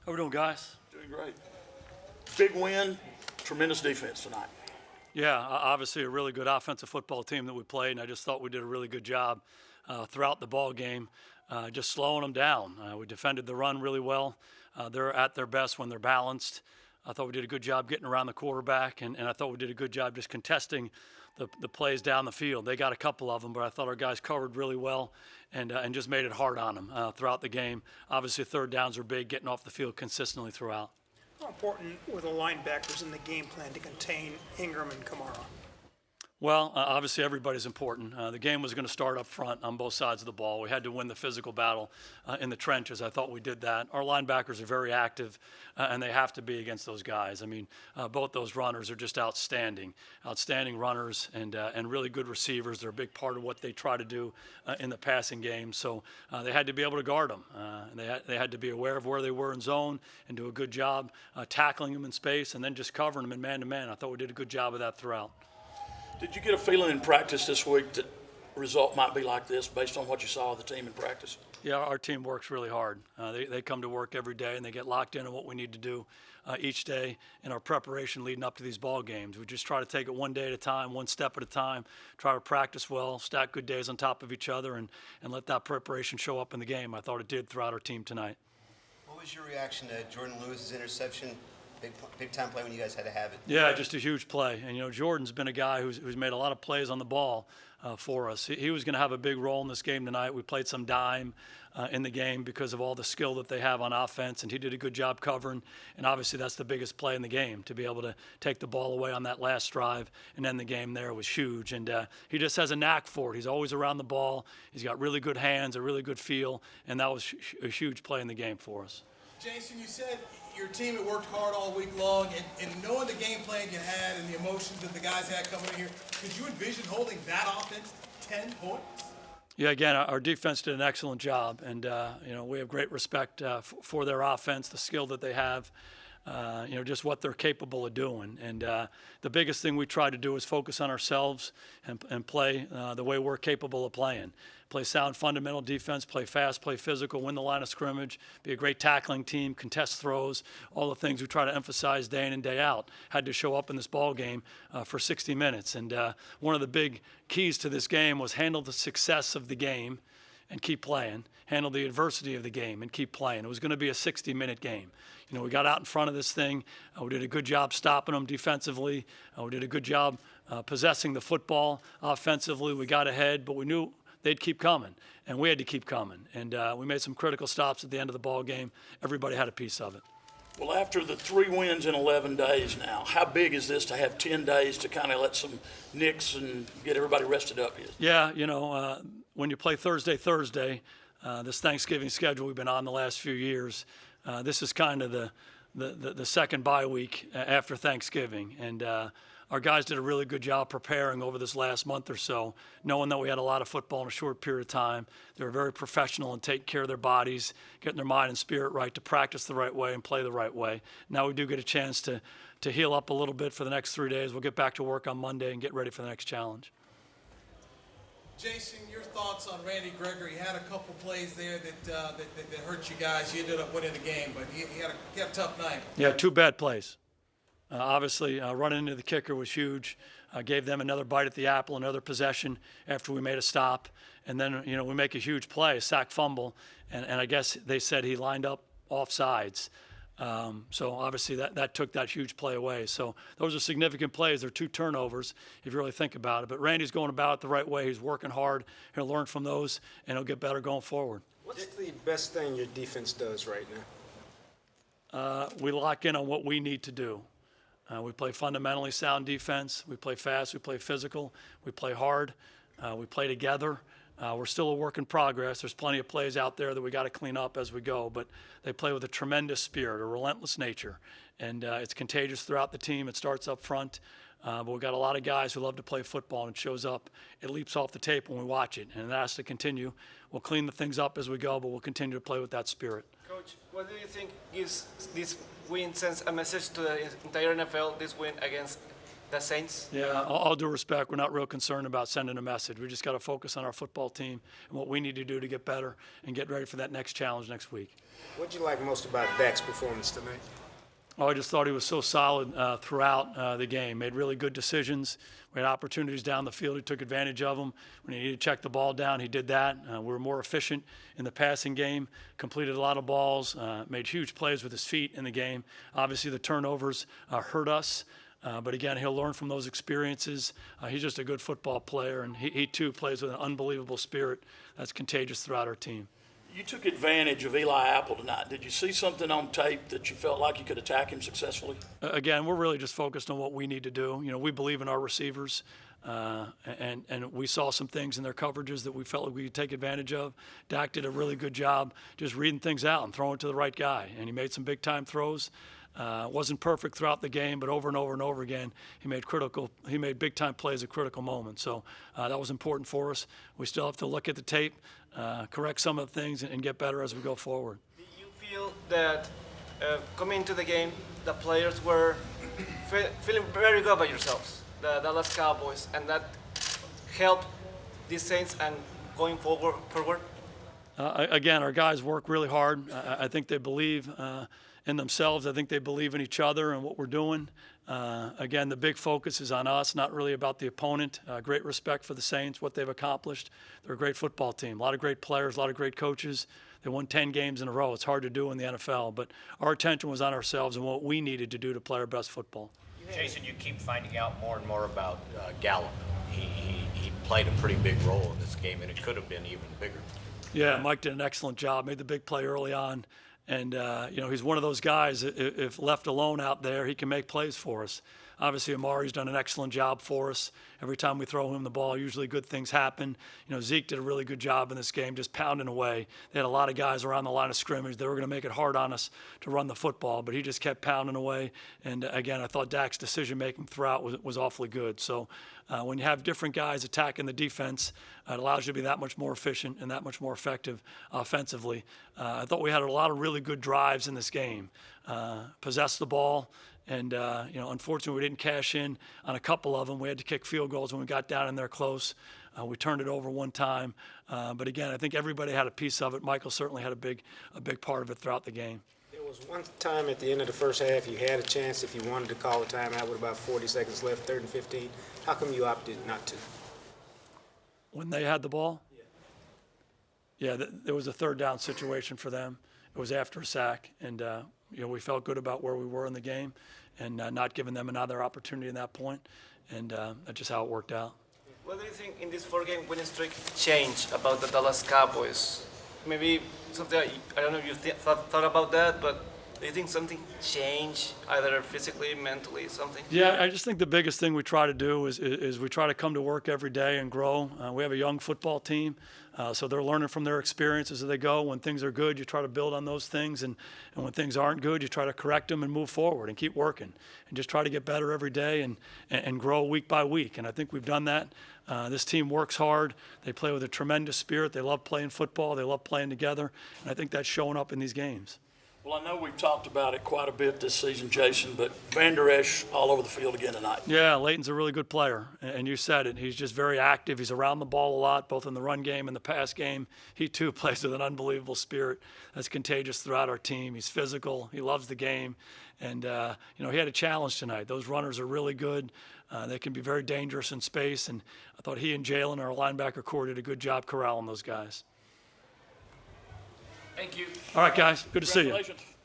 How we doing, guys? Doing great. Big win, tremendous defense tonight. Yeah, obviously a really good offensive football team that we played, and I just thought we did a really good job throughout the ball game, just slowing them down. We defended the run really well. They're at their best when they're balanced. I thought we did a good job getting around the quarterback, and I thought we did a good job just contesting the plays down the field. They got a couple of them, but I thought our guys covered really well and just made it hard on them throughout the game. Obviously, third downs are big, getting off the field consistently throughout. How important were the linebackers in the game plan to contain Ingram and Kamara? Well, obviously everybody's important. The game was going to start up front on both sides of the ball. We had to win the physical battle in the trenches. I thought we did that. Our linebackers are very active, and they have to be against those guys. I mean, both those runners are just outstanding runners and really good receivers. They're a big part of what they try to do in the passing game. So they had to be able to guard them. They had to be aware of where they were in zone and do a good job tackling them in space and then just covering them in man-to-man. I thought we did a good job of that throughout. Did you get a feeling in practice this week that the result might be like this based on what you saw of the team in practice? Yeah, our team works really hard. They come to work every day, and they get locked in on what we need to do each day in our preparation leading up to these ball games. We just try to take it one day at a time, one step at a time, try to practice well, stack good days on top of each other, and let that preparation show up in the game. I thought it did throughout our team tonight. What was your reaction to Jordan Lewis's interception? Big time play when you guys had to have it. Yeah, just a huge play. And, Jordan's been a guy who's made a lot of plays on the ball for us. He was going to have a big role in this game tonight. We played some dime in the game because of all the skill that they have on offense, and he did a good job covering. And obviously that's the biggest play in the game. To be able to take the ball away on that last drive and end the game there was huge. And he just has a knack for it. He's always around the ball. He's got really good hands, a really good feel, and that was a huge play in the game for us. Jason, you said your team had worked hard all week long, and knowing the game plan you had and the emotions that the guys had coming in here, could you envision holding that offense 10 points? Yeah, again, our defense did an excellent job, and we have great respect for their offense, the skill that they have, just what they're capable of doing. And the biggest thing we try to do is focus on ourselves and play the way we're capable of playing. Play sound fundamental defense, play fast, play physical, win the line of scrimmage, be a great tackling team, contest throws, all the things we try to emphasize day in and day out had to show up in this ball game for 60 minutes. And one of the big keys to this game was handle the success of the game and keep playing, handle the adversity of the game and keep playing. It was going to be a 60-minute game. We got out in front of this thing. We did a good job stopping them defensively. We did a good job possessing the football offensively. We got ahead, but we knew they'd keep coming, and we had to keep coming. And we made some critical stops at the end of the ball game. Everybody had a piece of it. Well, after the 3 wins in 11 days now, how big is this to have 10 days to kind of let some nicks and get everybody rested up here? Yeah, when you play Thursday, this Thanksgiving schedule we've been on the last few years, this is kind of the second bye week after Thanksgiving. And our guys did a really good job preparing over this last month or so, knowing that we had a lot of football in a short period of time. They were very professional and take care of their bodies, getting their mind and spirit right to practice the right way and play the right way. Now we do get a chance to heal up a little bit for the next 3 days. We'll get back to work on Monday and get ready for the next challenge. Jason, your thoughts on Randy Gregory? He had a couple plays there that hurt you guys. You ended up winning the game, but he had a tough night. Yeah, 2 bad plays. Obviously, running into the kicker was huge. Gave them another bite at the apple, another possession after we made a stop. And then, we make a huge play, a sack fumble, and I guess they said he lined up offsides. So obviously that took that huge play away. So those are significant plays. They're 2 turnovers if you really think about it. But Randy's going about it the right way. He's working hard. He'll learn from those, and he'll get better going forward. What's the best thing your defense does right now? We lock in on what we need to do. We play fundamentally sound defense. We play fast. We play physical. We play hard. We play together. We're still a work in progress. There's plenty of plays out there that we got to clean up as we go, but they play with a tremendous spirit, a relentless nature, and it's contagious throughout the team. It starts up front, but we've got a lot of guys who love to play football, and it shows up. It leaps off the tape when we watch it, and that has to continue. We'll clean the things up as we go, but we'll continue to play with that spirit. Coach, what do you think gives this win sends a message to the entire NFL, this win against the Saints? Yeah, all due respect, we're not real concerned about sending a message. We just got to focus on our football team and what we need to do to get better and get ready for that next challenge next week. What did you like most about Dak's performance tonight? Oh, I just thought he was so solid throughout the game. Made really good decisions. We had opportunities down the field. He took advantage of them. When he needed to check the ball down, he did that. We were more efficient in the passing game, completed a lot of balls, made huge plays with his feet in the game. Obviously, the turnovers hurt us. But again, he'll learn from those experiences. He's just a good football player, and he too plays with an unbelievable spirit that's contagious throughout our team. You took advantage of Eli Apple tonight. Did you see something on tape that you felt like you could attack him successfully? Again, we're really just focused on what we need to do. You know, we believe in our receivers, and we saw some things in their coverages that we felt like we could take advantage of. Dak did a really good job just reading things out and throwing it to the right guy, and he made some big-time throws. Wasn't perfect throughout the game, but over and over and over again, he made big-time plays at critical moments. So that was important for us. We still have to look at the tape, correct some of the things, and get better as we go forward. Do you feel that coming into the game, the players were feeling very good about yourselves, the Dallas Cowboys, and that helped the Saints and going forward? Again, our guys work really hard. I think they believe in themselves. I think they believe in each other and what we're doing. Again, the big focus is on us, not really about the opponent. Great respect for the Saints, what they've accomplished. They're a great football team, a lot of great players, a lot of great coaches. They won 10 games in a row. It's hard to do in the NFL, but our attention was on ourselves and what we needed to do to play our best football. Jason, you keep finding out more and more about Gallup. He played a pretty big role in this game, and it could have been even bigger. Yeah, Mike did an excellent job, made the big play early on. And, he's one of those guys, if left alone out there, he can make plays for us. Obviously, Amari's done an excellent job for us. Every time we throw him the ball, usually good things happen. Zeke did a really good job in this game, just pounding away. They had a lot of guys around the line of scrimmage. They were going to make it hard on us to run the football, but he just kept pounding away. And, again, I thought Dak's decision-making throughout was awfully good. So when you have different guys attacking the defense, it allows you to be that much more efficient and that much more effective offensively. I thought we had a lot of really good drives in this game. Possessed the ball. And, unfortunately, we didn't cash in on a couple of them. We had to kick field goals when we got down in there close. We turned it over one time. But, again, I think everybody had a piece of it. Michael certainly had a big part of it throughout the game. There was one time at the end of the first half you had a chance if you wanted to call a timeout with about 40 seconds left, 3rd and 15. How come you opted not to? When they had the ball? Yeah, there was a 3rd down situation for them. It was after a sack. And, we felt good about where we were in the game and not giving them another opportunity in that point. And that's just how it worked out. What do you think in this 4-game winning streak changed about the Dallas Cowboys? Maybe something, I don't know if you thought about that, but do you think something changed, either physically, mentally, something? Yeah, I just think the biggest thing we try to do is we try to come to work every day and grow. We have a young football team, so they're learning from their experiences as they go. When things are good, you try to build on those things, and when things aren't good, you try to correct them and move forward and keep working and just try to get better every day and grow week by week. And I think we've done that. This team works hard. They play with a tremendous spirit. They love playing football. They love playing together, and I think that's showing up in these games. Well, I know we've talked about it quite a bit this season, Jason, but Van Der Esch all over the field again tonight. Yeah, Leighton's a really good player, and you said it. He's just very active. He's around the ball a lot, both in the run game and the pass game. He, too, plays with an unbelievable spirit that's contagious throughout our team. He's physical. He loves the game. And, he had a challenge tonight. Those runners are really good. They can be very dangerous in space, and I thought he and Jalen, our linebacker core, did a good job corralling those guys. Thank you. All right, guys. Good to see you. Congratulations.